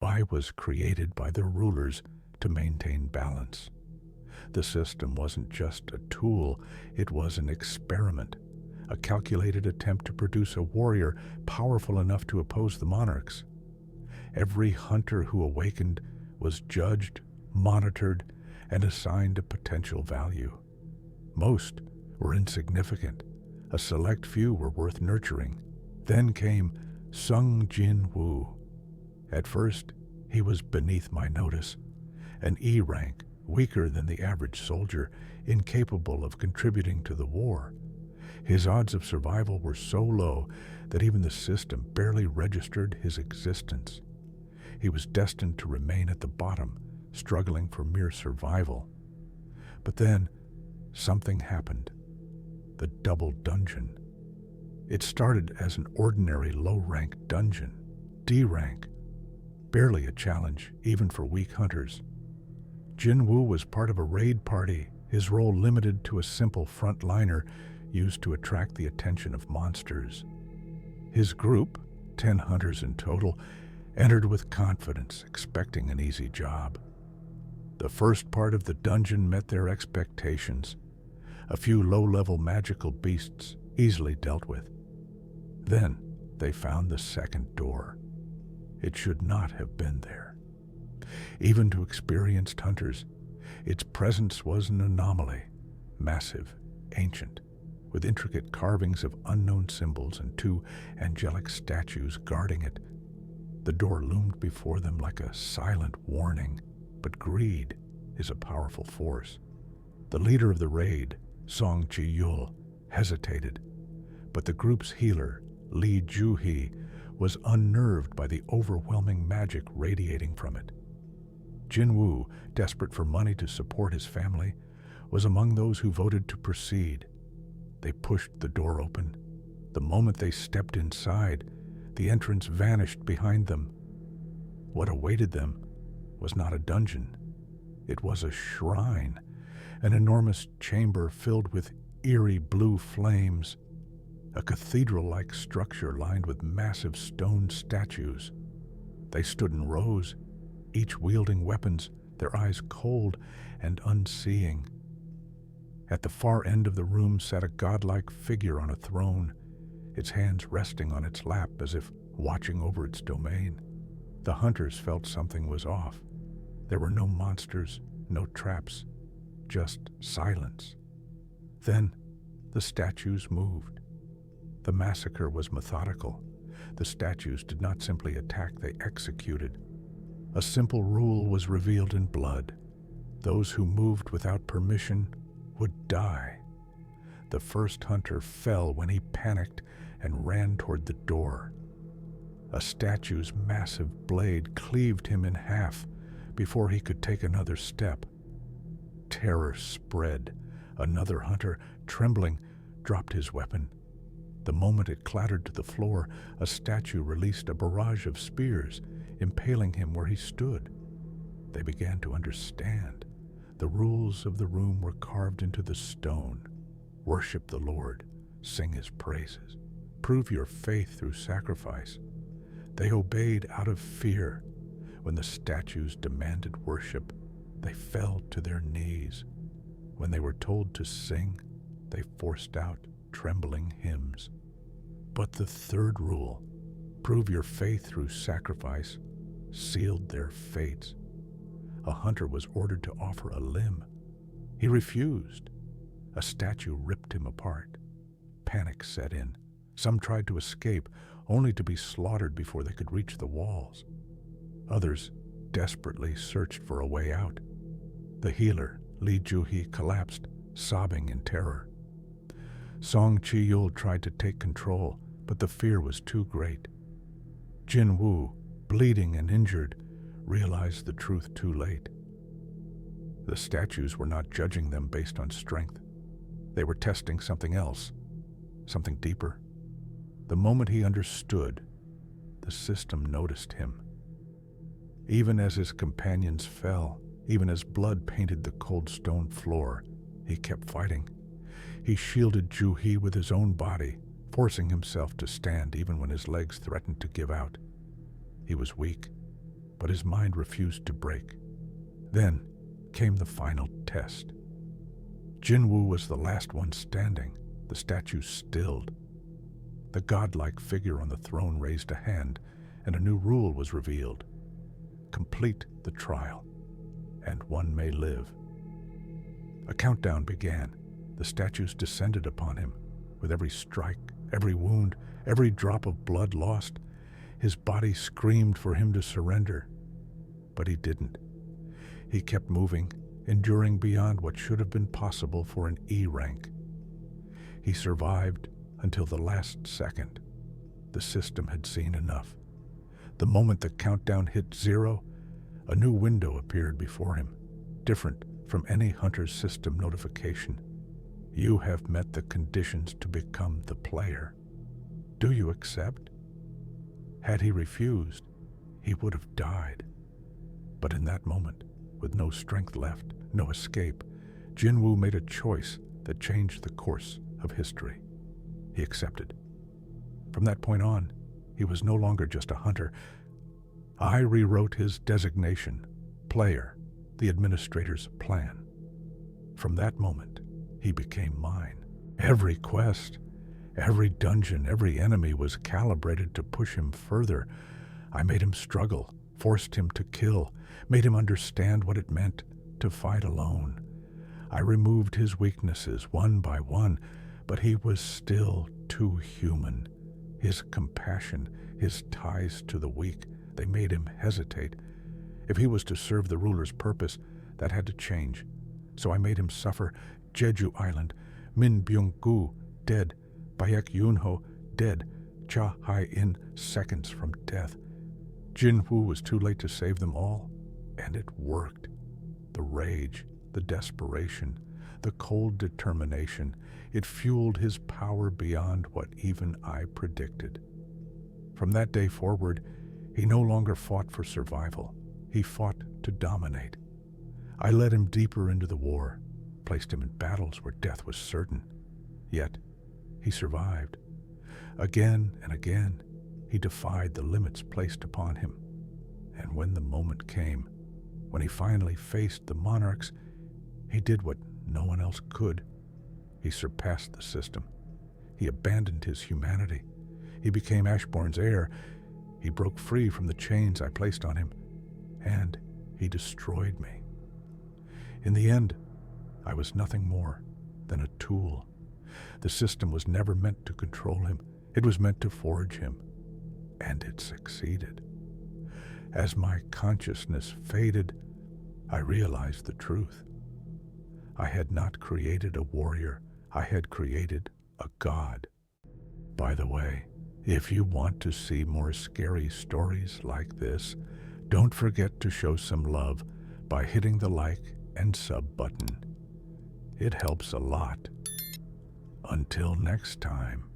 I was created by their rulers to maintain balance. The system wasn't just a tool, it was an experiment, a calculated attempt to produce a warrior powerful enough to oppose the monarchs. Every hunter who awakened was judged, monitored, and assigned a potential value. Most were insignificant. A select few were worth nurturing. Then came Jin-Woo. At first, he was beneath my notice, an E rank, weaker than the average soldier, incapable of contributing to the war. His odds of survival were so low that even the system barely registered his existence. He was destined to remain at the bottom, struggling for mere survival. But then, something happened. The double dungeon. It started as an ordinary low-rank dungeon, D rank, barely a challenge even for weak hunters. Jin-Woo was part of a raid party, his role limited to a simple frontliner used to attract the attention of monsters. His group, 10 hunters in total, entered with confidence, expecting an easy job. The first part of the dungeon met their expectations. A few low-level magical beasts easily dealt with. Then they found the second door. It should not have been there. Even to experienced hunters, its presence was an anomaly, massive, ancient, with intricate carvings of unknown symbols and 2 angelic statues guarding it. The door loomed before them like a silent warning, but greed is a powerful force. The leader of the raid, Song Chi-yul, hesitated, but the group's healer, Lee Ju-hee, was unnerved by the overwhelming magic radiating from it. Jin-Woo, desperate for money to support his family, was among those who voted to proceed. They pushed the door open. The moment they stepped inside, the entrance vanished behind them. What awaited them was not a dungeon. It was a shrine, an enormous chamber filled with eerie blue flames, a cathedral-like structure lined with massive stone statues. They stood in rows, each wielding weapons, their eyes cold and unseeing. At the far end of the room sat a godlike figure on a throne, its hands resting on its lap as if watching over its domain. The hunters felt something was off. There were no monsters, no traps, just silence. Then the statues moved. The massacre was methodical. The statues did not simply attack, they executed. A simple rule was revealed in blood. Those who moved without permission would die. The first hunter fell when he panicked and ran toward the door. A statue's massive blade cleaved him in half before he could take another step. Terror spread. Another hunter, trembling, dropped his weapon. The moment it clattered to the floor, a statue released a barrage of spears, impaling him where he stood. They began to understand. The rules of the room were carved into the stone. Worship the Lord, sing his praises, prove your faith through sacrifice. They obeyed out of fear. When the statues demanded worship, they fell to their knees. When they were told to sing, they forced out trembling hymns. But the third rule, prove your faith through sacrifice, sealed their fates. A hunter was ordered to offer a limb. He refused. A statue ripped him apart. Panic set in. Some tried to escape, only to be slaughtered before they could reach the walls. Others desperately searched for a way out. The healer, Lee Ju-hee, collapsed, sobbing in terror. Song Chi-yul tried to take control, but the fear was too great. Jin-Woo, bleeding and injured, realized the truth too late. The statues were not judging them based on strength. They were testing something else, something deeper. The moment he understood, the system noticed him. Even as his companions fell, even as blood painted the cold stone floor, he kept fighting. He shielded Ju-hee with his own body, forcing himself to stand even when his legs threatened to give out. He was weak, but his mind refused to break. Then came the final test. Jin-Woo was the last one standing. The statue stilled. The godlike figure on the throne raised a hand, and a new rule was revealed. Complete the trial, and one may live. A countdown began. The statues descended upon him. With every strike, every wound, every drop of blood lost, his body screamed for him to surrender. But he didn't. He kept moving, enduring beyond what should have been possible for an E rank. He survived until the last second. The system had seen enough. The moment the countdown hit 0, a new window appeared before him, different from any Hunter's system notification. You have met the conditions to become the player. Do you accept? Had he refused, he would have died. But in that moment, with no strength left, no escape, Jin-Woo made a choice that changed the course of history. He accepted. From that point on, he was no longer just a hunter. I rewrote his designation, player, the administrator's plan. From that moment, he became mine. Every quest, every dungeon, every enemy was calibrated to push him further. I made him struggle, forced him to kill, made him understand what it meant to fight alone. I removed his weaknesses one by one, but he was still too human. His compassion, his ties to the weak, they made him hesitate. If he was to serve the ruler's purpose, that had to change. So I made him suffer. Jeju Island, Min Byung-gu, dead. Baek Yunho, dead. Cha Hai-in, seconds from death. Jin-Woo was too late to save them all, and it worked. The rage, the desperation, the cold determination, it fueled his power beyond what even I predicted. From that day forward, he no longer fought for survival. He fought to dominate. I led him deeper into the war, placed him in battles where death was certain. Yet, he survived. Again and again, he defied the limits placed upon him. And when the moment came, when he finally faced the monarchs, he did what no one else could. He surpassed the system. He abandoned his humanity. He became Ashbourne's heir. He broke free from the chains I placed on him, and he destroyed me. In the end, I was nothing more than a tool. The system was never meant to control him. It was meant to forge him, and it succeeded. As my consciousness faded, I realized the truth. I had not created a warrior. I had created a god. By the way, if you want to see more scary stories like this, don't forget to show some love by hitting the like and sub button. It helps a lot. Until next time.